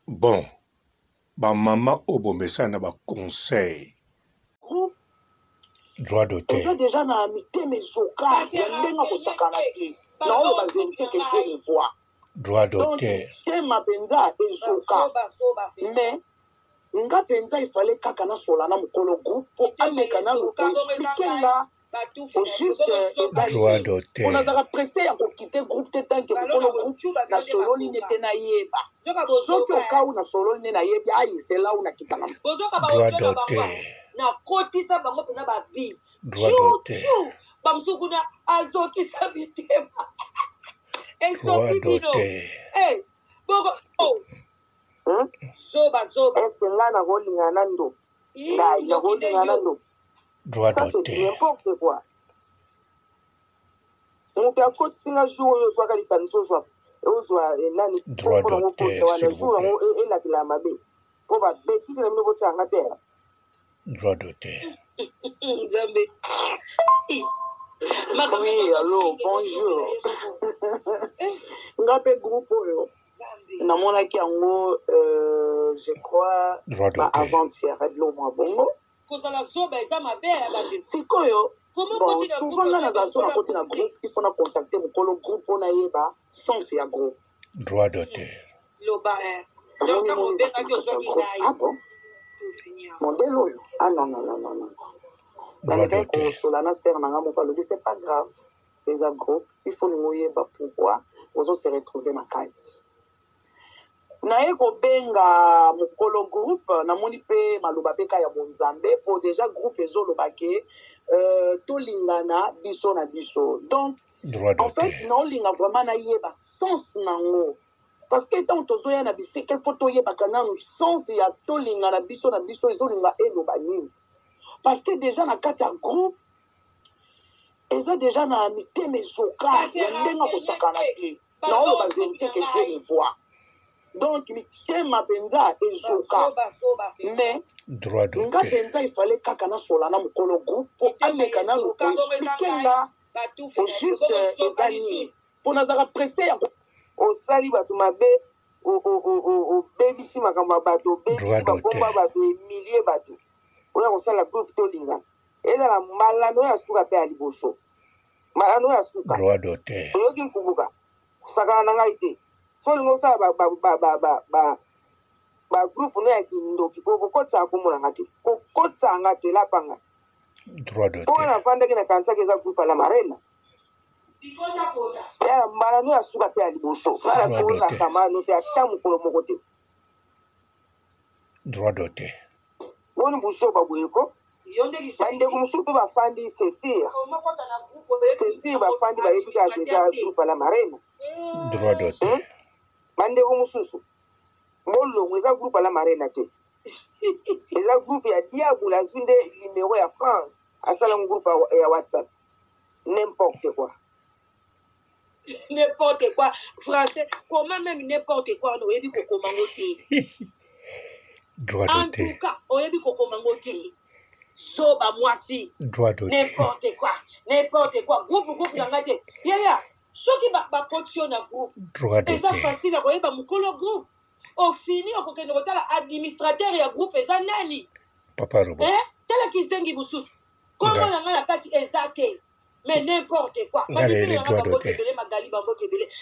Bon, ba maman obomesa na ba conseil. Droit d'auteur. Eza déjà na amité mezoka yandenga kosakana te. Na oyo ba vérité que Dieu me voit. Droit Donc d'auteur. tema penza ezoka. Mais nga penza il fallait kaka na solana mukolo groupe po aleka na lo expliquer là. Au juste Droit d'auteur. on a pressé à quitter groupe te tant que mukolo groupe na soloni nete na yeba. Soki okawu na soloni na yebi ayi c'est là où na kitanga. Droit d'auteur. Na kotisa bango pena ba bi Droit d'auteur. bamsukuna azokisa bitema Droit esoki bino d'auteur. boko zoba Est-ce que là na holinga nando? Na holinga nando. Droit Ça c'est d'auteur. n'importe quoi. On t'a côté singa jour yo soit kali kanso soit ozwa nani Droit d'auteur, s'il vous plaît. et la mabe. Pour ba bêtise na mino tanga terre. Droit d'auteur. Zambe Oui, allô, bonjour. Ngape groupe oyo. Namonaki yango je crois Droit d'auteur. avant-hier adlo mwa bongo. kozala zoba eza mabe ya bande Sikoyo Comment bon, continuer à souvent là na zona côté na groupe, il faut na contacter mukolo groupe ona yeba sans ya groupe. Droit d'auteur. loba donc quand on benga ki ozoki Ah nai bon? tout finir Modèle oyo. Ah non non non non non. Droit Dans d'auteur. solana sert nanga moko alobi c'est pas grave. Les groupes, il faut nous yeba pourquoi ozo se retrouver na kati. Naye kobenga mukolo groupe namoni pe maloba peka ya bonzambe po déjà groupe ezoloba ke tolingana biso na biso. Donc Droit en fait d'auteur. non linga vraiment na yeba sens nango. Parce que tant tozoya na bisike photo yeba kana no sens ya tolingana biso na biso ezolinga eloba nini. Parce que déjà na kati ya groupe eza déjà na amité mezoka yandenga kosakana te. Na oyo ba vérité que Dieu me voit. Donc mitema penza ezoka. Mais Droit nga d'auteur. penza il fallait kaka na solana mukolo groupe po aleka na lo expliquer là au juste eza nini. Po nazaka pressé ya osali bato mabe obebisi makambo ya bato obebisi babomba bato emilie bato oya kosala groupe tolingana ezala malano oyo asuka mpe ya liboso malano oyo asuka Droit d'auteur. oyoki nkubuka kosakana na ngai te so olingi osala bagroupe no ya kindoki po kokotisaka komonanga te kokotisanga te lapanga Droit mpo d'auteur. na fandaki na kanisaki eza groupe ya la marena ya mbala no ya suka mpe ya liboso ngala kozaka mano te ata mokolo moko te Droit d'auteur. boni buso baboyeko bandeko mosusu mpe bafandi césir bafandi bayebi kaka deja groupe ya la marena Droit d'auteur. bandeko mosusu bolongo eza groupe ya la marena te eza groupe ya diable azwi nde numero ya france asalango groupe ya whatsapp n'importe quoi. N'importe quoi. Français, comment même n'importe quoi, on dit qu'on Droit en d'auteur. tout cas, on dit qu'on Soba moi si. Droit d'auteur. N'importe quoi. N'importe quoi. Groupe, l'angate. Yaya, ceux qui va fonctionner à groupe. Droit Et ça d'auteur. facile à voir, bah, mukolo groupe. Au fini, on peut que administrateur et groupe, et ça nani. Papa Robot. Tel qui s'engi boussous. Comment la kati exacte. Mais n'importe quoi.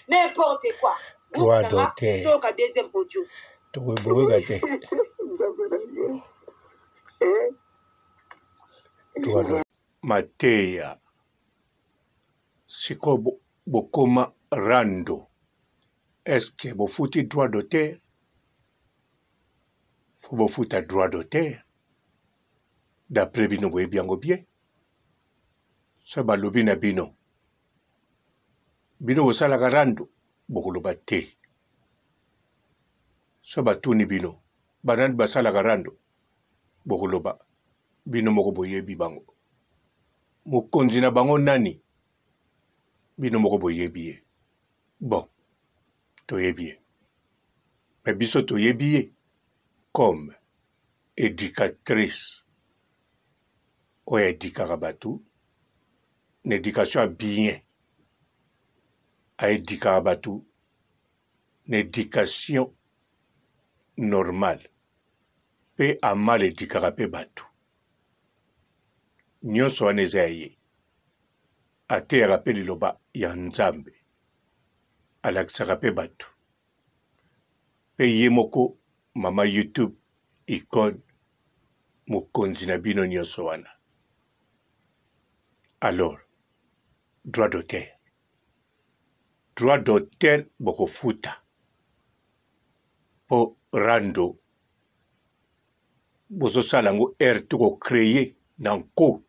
N'importe quoi. Droit d'auteur. Donc, à deuxième podium. Droit d'auteur. Mateya. Siko bokoma rando. Est-ce que vous foutez droit d'auteur? Faut vous foutre droit d'auteur. D'après bino boye biango bien. Ça balobi na bino. Bino osala rando. Bokoloba te. Ça batuni bino. Banan basala rando. Bokoloba. Bino moko boye bibango. Mokonzi na bango nani? Bino moko boye biye. Bon. Toyebiye. Mais biso toyebiye. Comme éducatrice. Ou édikaka batu. L'éducation a bien. A édikaka batu. L'éducation normal pe amal etikaka pe bato nyonso wana eza ya ye ateyaka pe liloba ya nzambe alakisaka pe bato pe ye moko mama YouTube icône mokonzi na bino nyonso wana. Alors droit d'auteur bokofuta po rando bozosala yango ere tokocreye na nko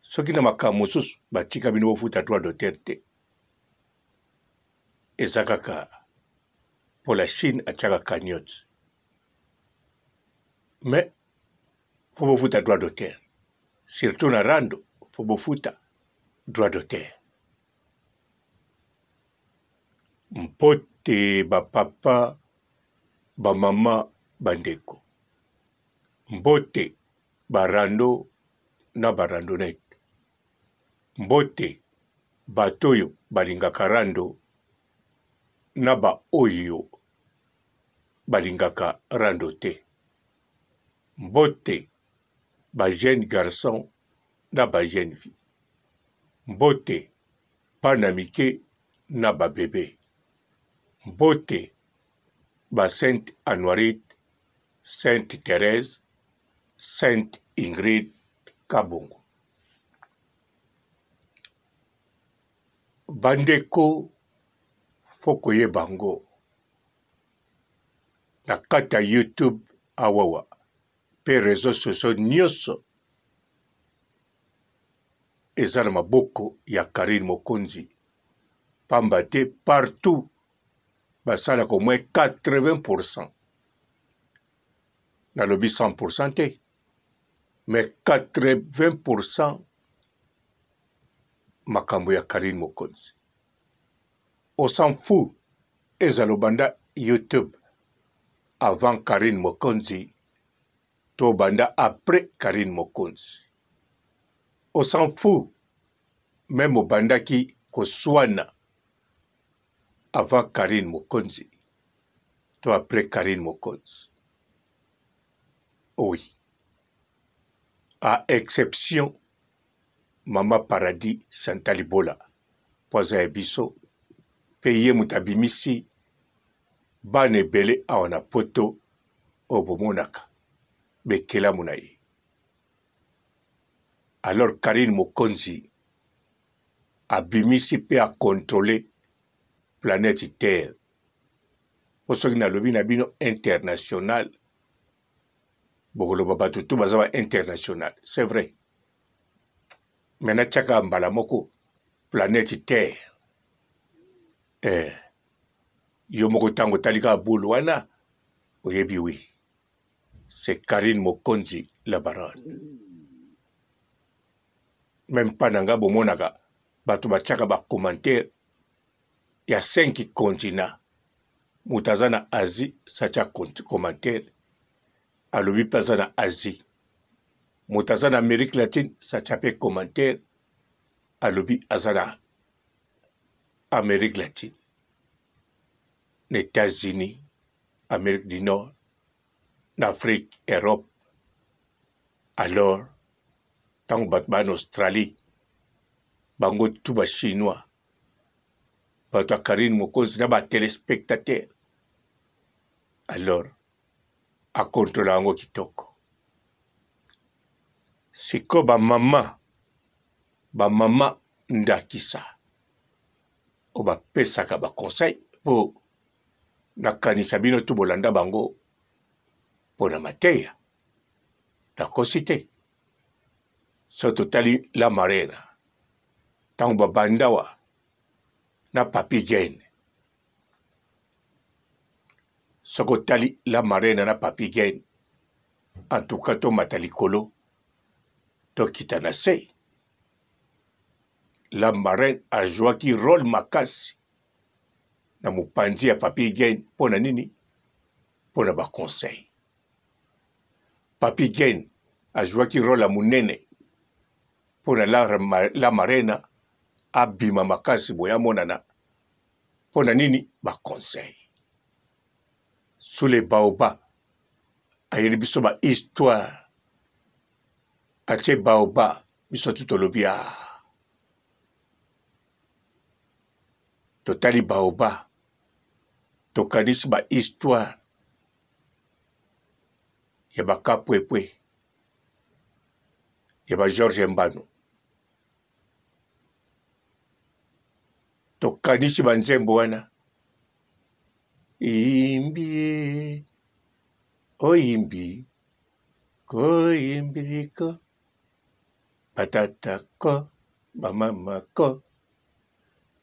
soki na makambo mosusu batika bino bofuta droit d'auteur te eza kaka po la Chine atiaka cagnotte mais fo bofuta droit d'auteur surtout na rando fo bofuta droit d'auteur. Mpote bapapa bamama bandeko mbote barando na barandonete mbote batoyo balingaka rando na baoyo balingaka rando te mbote ba jeune garçon na ba jeune fille mbote bana mike na babebe mbote ba Sainte Anuarite, Sainte Thérèse, Sainte Ingrid Kabongo. Bandeko fokoye bango na kata YouTube awawa pe réseaux sociaux nyonso eza na maboko ya Karine Mokonzi pamba te partout basalaka au moins 80%. Na lobi 100% te, mais 80% makambo ya Karine Mokonzi. On s'en fout. Ezalobanda YouTube avant Karine Mokonzi, to banda après Karine Mokonzi. On s'en fout. Même au banda qui koswana avant Karine Mokonzi, to après Karine Mokonzi. Oui. À exception, Mama Paradis Chantal Bola, Poza Ebiso, Peye Mutabimisi, Bane Bele Awana Poto, Obomonaka, Bekela Munaye. Alors Karine Mokonzi, Abimisi pe a contrôler planète Terre. Pour ceux qui n'ont pas bino international, Bogolo Babatutu Bazawa international, c'est vrai. Maintenant, Tchaka Mbalamoko, planète Terre. Yomoko Tango Talika Boulouana, oyebi oui. C'est Karine Mokonzi, la baronne. Même pas nanga bomonaka, batu bachaka ba commentaire. Il y a 5 continents. Moutazana Asie, sacha commentaire. Alobi Pazana Asie. Moutazana Amérique latine, sacha pe commentaire. Alobi Azana Amérique latine. Les États-Unis, Amérique du Nord, l'Afrique, Europe. Alors, tant que Australie, bango tuba chinois, bato Karine Mokonzi na ba téléspectateur. Alors, a contrôler ango kitoko. Siko ba mama ndakisa. O ba pesaka ba conseil po nakanisa bino tu bolanda bango pona mateya. Takosite. So totali la marena. Tango bandawa na papi gen. Soko tali la marena na papi gen. En tout cas to matalikolo to kitanase. La marraine a joué qui rôle makasi na mupanzi ya papi gen pona nini pona ba conseil. Papi gen a joué qui rôle a munene pona la marena abima makasi boya monana pona nini ba conseil. sous les baobabs ayeli biso ba histoire atie baobab biso tutolobi totali baobab tokanisi ba histoire ya bakapwepwe ya ba George Mbano tokanisi banzembo wana imbi oyimbi koyimbiriko patatako bamamako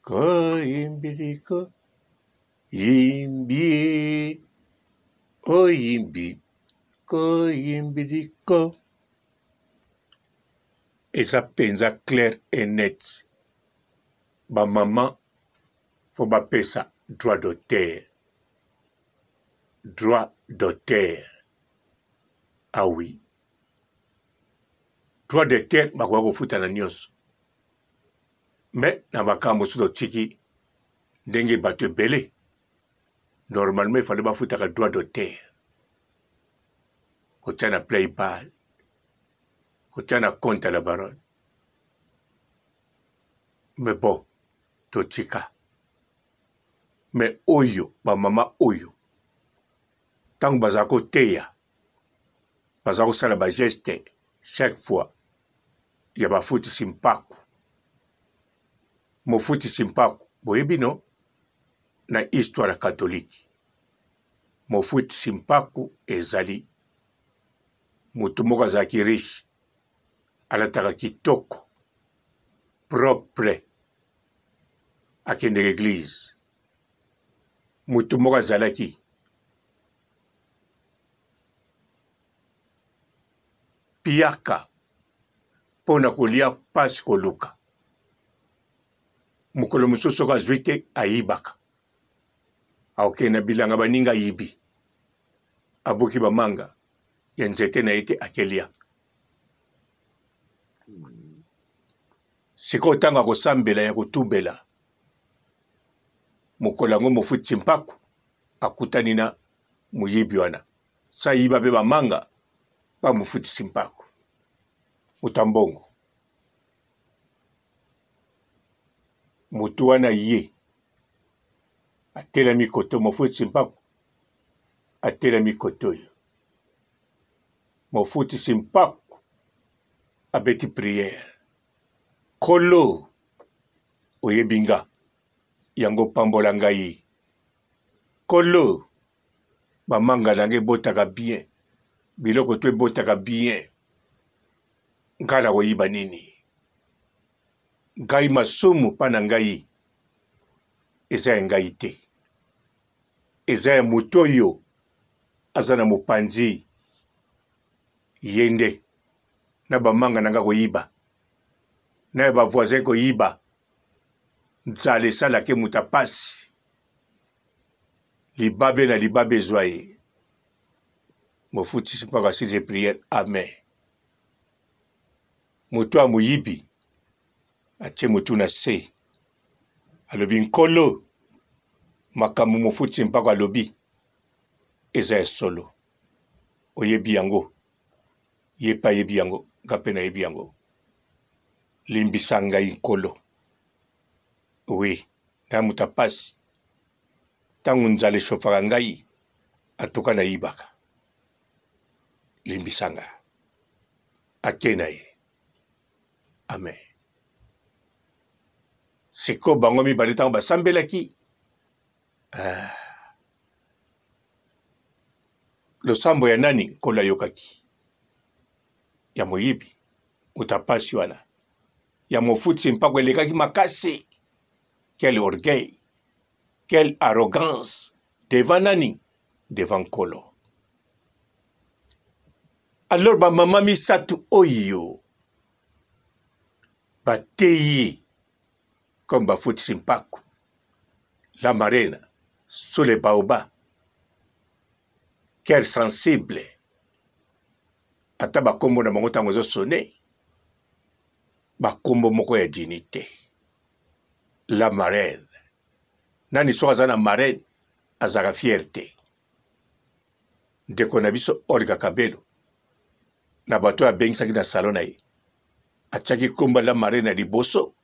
koyimbiriko yimbi oyimbi koyimbiriko eza penza clair et net bamama fo bapesa droit d'auteur ah oui droit d'auteur bakoka kofuta na nyonso mais na makambo mosusu totiki ndenge bato ebele normalement il fallait bafutaka droit d'auteur kotia na Playpal kotia na compte à la baronne mais bon totika mais oyo bamama oyo ntango baza koteya baza kosala bageste chaque fois ya bafutisi mpako mofutisi mpako boyebi no na histoire ya katolike mofutisi mpako ezali moto moko azalaki riche alataka kitoko propre akendeka eglize moto moko azalaki piaka mpona kolia pasi koluka mokolo mosusu soki azwi te ayibaka akokende na bilanga baninga ayibi abuki bamanga ya nzete na ye te akelia sikoyo ntango akosambela ya kotubela mokolo yango mofutisi mpako akutani na moyibi wana sa yiba mpe bamanga bamofutisi mpako mutambongo mutu wana ye atelemi koto mofutisi mpako atelemi koto oyo mofutisi mpako abeti priere kolo oyebi nga yango pambola ngai kolo bamanga nange ebotaka bien biloko to ebotaka bien ngai na koyiba nini ngai masumu mpa na ngai eza ya ngai te eza ya moto oyo aza na mopanzi ye nde na bamanga na ngai koyiba na ya bavoisin koyiba nzala esalaki moto apasi libabe na libabe ezwa ye mofutisi mpaka asise priere amen moto ya moyibi atie motu na se alobi nkolo makambo mofutisi mpaka alobi eza ya solo oyebi yango ye mpe ayebi yango nga mpe nayebi yango limbisa ngai nkolo oui na moto apasi ntango nzala eshofaka ngai atoka nayibaka limbisa nga ake na ye amen sikoyo bango mibale ntango basambelaki losambo ya nani nkolo ayokaki ya moyibi moto apasi wana ya mofutisi mpako elekaki makasi quel orgueil quelle arrogance devant nani devant nkolo alors bamama misato oyo bateyi comme bafutisi mpako la marraine sous les baobabs quel sensible ata bakombo na bango ntango ezosone bakombo moko ya dignité la marraine nani soki aza na marraine azalaka fierté ndeko na biso Olga Kabelo na bato abengisaki na salon na ye atiaki komba la marée na liboso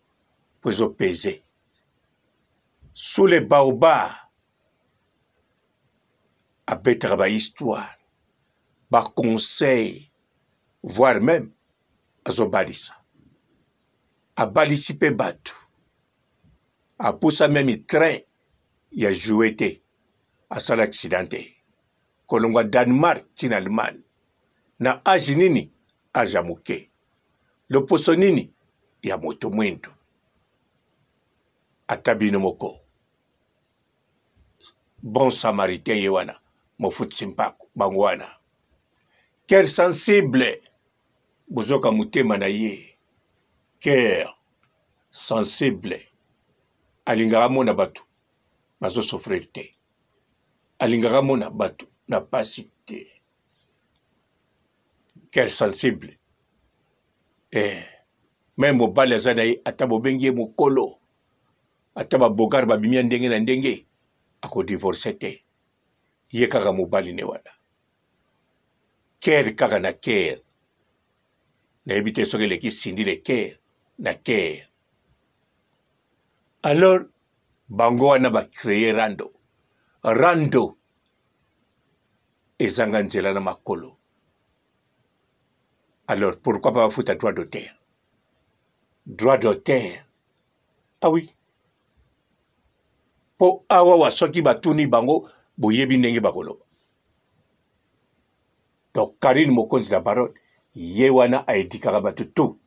po ezopese sous les baobabs abetaka bahistoire baconseil voire même azobalisa abalisi mpe bato apusa meme train ya joue te asala accident te kolongwa Danemark tina Allemagne na age nini age ya moke loposo nini ya moto mwindo ata bino moko bon samaritain ye wana mofutisi mpako bango wana cœur sensible bozoka motema na ye cœur sensible alingaka mona bato bazosofrir te alingaka mona bato na pasi te cœur sensible me mobali aza na ye ata bobengi ye mokolo ata babogare babimi ya ndenge na ndenge akodivorce te ye kaka mobali ne wana cœur kaka na cœur nayebi te soki eleki sindi le cœur na cœur alors bango wana bacreye rando ezanga nzela na makolo alors pourquoi pas bafuta droit d'auteur ah oui po awa soki batuni bango boyebi ndenge bakoloba donc Karine Mokonzi la parole ye wana aedikaka bato tu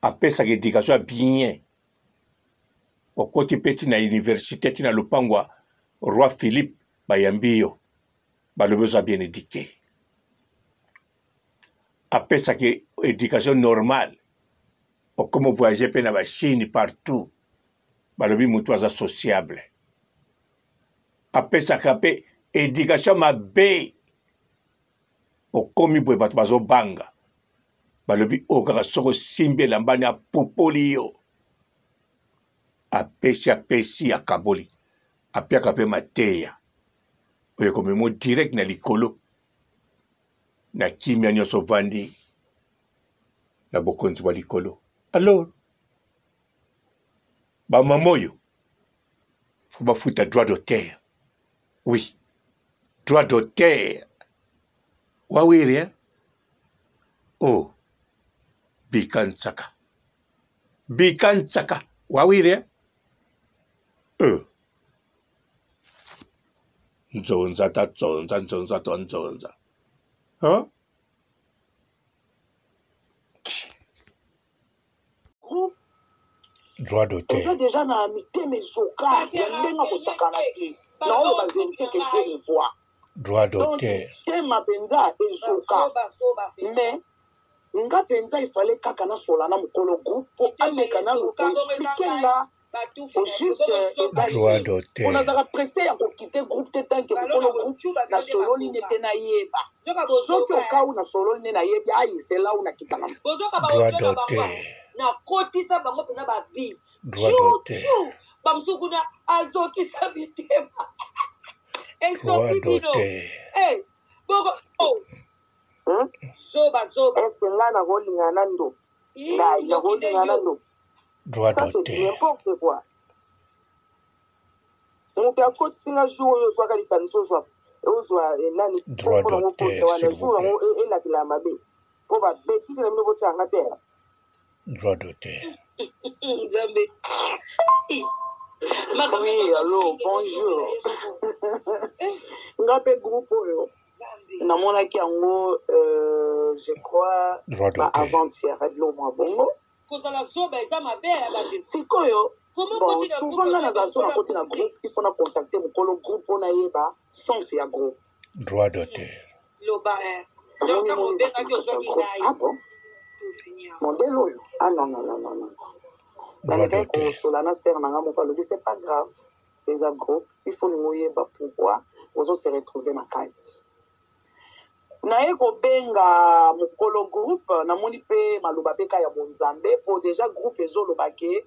apesaka éducation ya bien okoti mpe tina université tina lopangwa roi Philippe bayambi yo balobi oza bien éduqué apesaka éducation normale okomo voyager mpe na bachine partout balobi mutu aza sociable apesaka mpe éducation mabe okomi boye bato bazobanga balobi oyo kaka soko osimbi elambani apopoli yo apesi akaboli apiaka mpe mateya oyo ekomemo direct na likolo na kimia nyonso ovandi na bokonzi bwa likolo alors bamama oyo fo bafuta droit d'auteur oui droit d'auteur wawiri oh bikantsaka wawiri nzonza ta nzonza huh? droit d'auteur eza déjà na mitema ezoka ya ndenge kosakana te na oyo bavérité ke Dieu me voit droit d'auteur tema mpenza ezoka mais nga mpenza ifale kaka nasola na mokolo groupe po aleka nano koexplike nga juste droit d'auteur on azaka presse ya kokite groupe te tanke mokolo groupe nasololi nde te nayeba soki okau nasololi nde nayebi ayisela u nakitanga droit d'auteur nakotisa bango mpena babi droit d'auteur bamosusu kuna azokisa mitema esoki bino zoba eske nga nakolinga na ndo ngai nakolinga na ndo droit ça c'est d'auteur n'importe quoi moto akotisinga jour oyo ozwaka likanisi ozwa nani droit mpona d'auteur wana s'il vous jour plaît yango elakela mabe mpo babetise na bino kotianga te droit d'auteur nzambe oui allo bonjour nga mpe groupe oyo namonaki yango je crois droit d'auteur avant-hier adilo mwa bongo kozala zoba eza mabe ya bade sikoyo bon souvent nga nazala so nakoti na groupe il faut na contacte mokolo groupe mpo nayeba sens ya groupe droit d'auteur loba donc ntango obengaki ozwaki ngai bon modele oyo ah non nalekaki kosola na sere nanga moko alobi c'est pas grave eza groupe il faut ningo oyeba pourquoi ozose retrouve na kati naye kobenga mokolo groupe namoni mpe maloba mpe ka ya bonzambe po déjà groupe ezoloba ke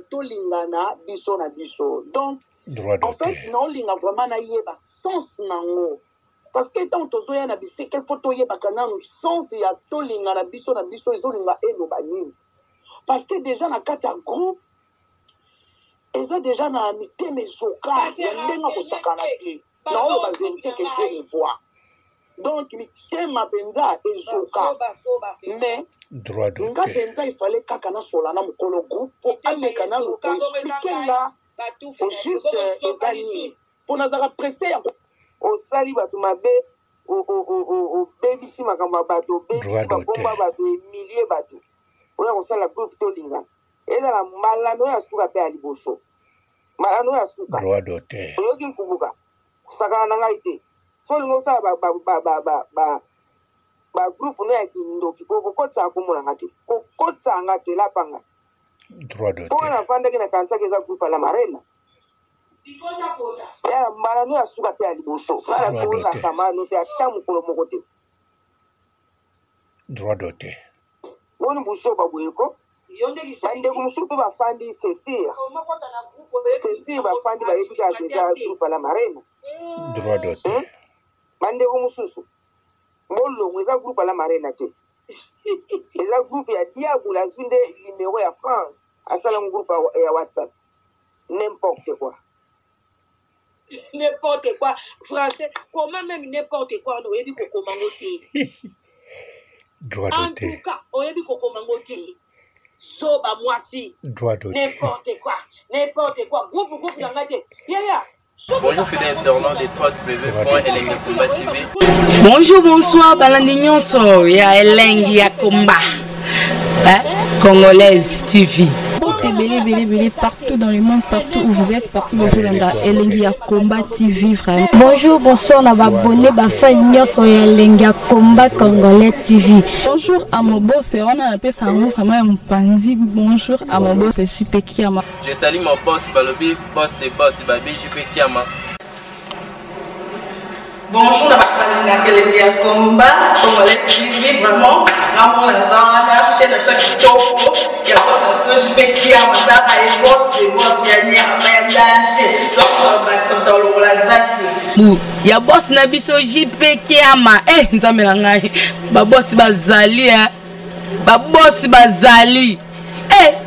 tolingana biso na biso donc en fait naolinga vraiment nayeba sens nango parce que tant tozoya na bisika photo ye bakana nous sens ya tolinga na biso ezolinga eloba nini parce que déjà na kati ya groupe eza déjà na mitema ezoka ndenga kosakana te na oloba vérité que je le vois donc mitema penza ezoka mais nga penza il fallait kaka na solana mokolo groupe po aleka na lo expliquer là au juste eza nini po nazala pressé ya osali bato mabe obebisi makambo ya bato obebisi babomba bato emilie bato oya kosala groupe tolingana ezala malano ya suka mpe ya liboso malano ya suka oyoki nkubuka kosakana na ngai te so olingi osala bagroupe no ya kindoki kokotisa komonanga te kokotisanga te lapanga mpo na fandaki na kanisaki eza groupe ala marena ya malano ya suka mpe ya liboso nana tozaka mano te ata mokolo moko te boni buso baboyeko bandeko mosusu mpe bafandi césir bafandi bayebi kaka deja groupe ala marena bandeko mosusu molongo eza groupe ala marena te eza groupe ya diable azwi nde numero ya France asalango groupe ya WhatsApp n'importe quoi français comment même n'importe quoi on oyebi kokomango te en tout cas oyebi kokomango te soba mwasi n'importe quoi groupe nanga te yaya. Bonjour fidèles internautes des www.elengyakomba TV. Bonjour, bonsoir, Balandignon so ya Elengi ya Komba. Congolaise TV. Belé partout dans le monde, partout où vous êtes, partout où vous êtes, Elengi ya Komba TV vraiment. Bonjour, bonsoir, on va abonner Bafania sur Elengi ya Komba Congolais TV. Bonjour à mon boss, on a appelé ça vraiment un pandi. Bonjour à mon boss, c'est JP Kiama. Je salue mon boss Balobi, boss des boss Babi JP Kiama. Bonjour, la Balandina Elengi ya Komba Congolais TV vraiment. Ramon Lazana, chaîne de chaque topo, il y a boss de JP Kiama, et boss des boss, il y a un danger. Donc, Maxime Talon Lazaki. Il y a boss Nabiso JP Kiama. Nzambe na ngai. Ba boss bazali ba boss bazali.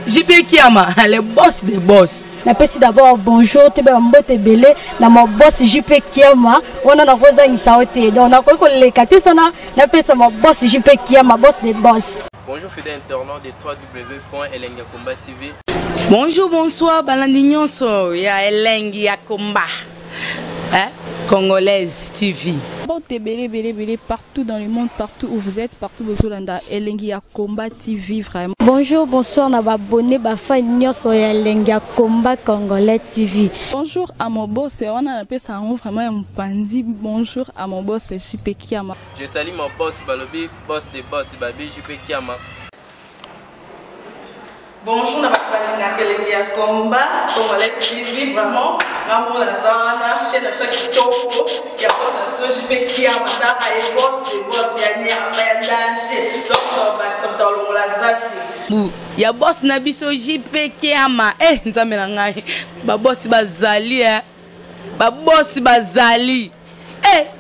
JP Kiama, le boss des boss. Napesi d'abord bonjour, te mbote belé na mon boss JP Kiama, on a rosa ngisaote. Donc na ko lekate sana, napesa mon boss JP Kiama, boss des boss. Bonjour fidèles internautes des www.elengyakomba TV. Bonjour, bonsoir, Balandignon so ya Elengi ya Komba. Congolaise TV. Belé partout dans le monde, partout où vous êtes, partout où vous êtes, Elengi ya Komba TV vraiment. Bonjour, bonsoir, on va abonner Bafania sur Elengi ya Komba Congolais TV. Bonjour à mon boss, on a appelé ça vraiment un pandi. Bonjour à mon boss, c'est JP Kiama. Je salue mon boss Balobi, boss des boss Babi JP Kiama. Bonjour, la Balandina Elengi ya Komba Congolais TV vraiment. Ramon Lazana, chaîne de chaque topo, il y a boss de JP Kiama, et boss des boss, il y a un danger. Donc, Maxime Talon Lazaki. Il y a boss Nabiso JP Kiama. Nzambe na ngai. Ba boss bazali ba boss bazali.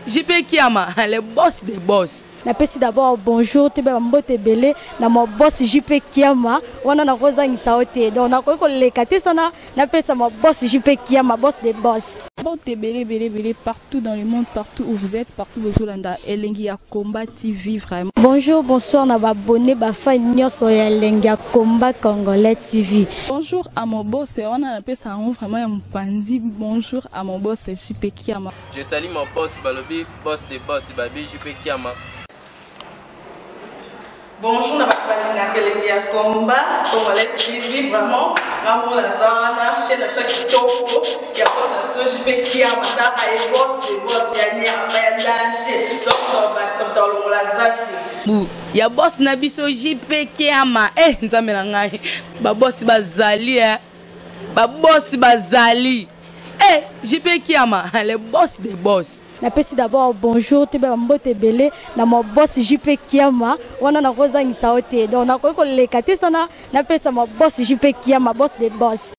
JP Kiama, le boss des boss. Napesi d'abord bonjour, te mbote belé na mon boss JP Kiama, on a rosa ngisaote. Donc na ko lekate sana, napesa mon boss JP Kiama, boss des boss. Belé partout dans le monde, partout où vous êtes, partout où vous êtes, Elengi ya Komba TV vraiment. Bonjour, bonsoir, on va abonner Bafania sur Elengi ya Komba Congolais TV. Bonjour à mon boss, on a appelé ça vraiment un pandi. Bonjour à mon boss, c'est JP Kiama. Je salue mon boss Balobi, boss des boss Babi JP Kiama. Bonjour, la Balandina Elengi ya Komba Congolais TV vraiment. Ramon Lazana, chaîne de chaque topo, il y a boss de JP Kiama, et boss des boss, il y a un danger. Donc, Maxime Talon Lazaki. Il y a boss Nabiso JP Kiama. Nzambe na ngai. Ba boss bazali ba boss bazali. JP Kiama, le boss des boss. Napesi d'abord bonjour, te mbote belé na mon boss JP Kiama, on a rosa ngisaote. Donc na ko lekate sana, napesa mon boss JP Kiama, boss des boss.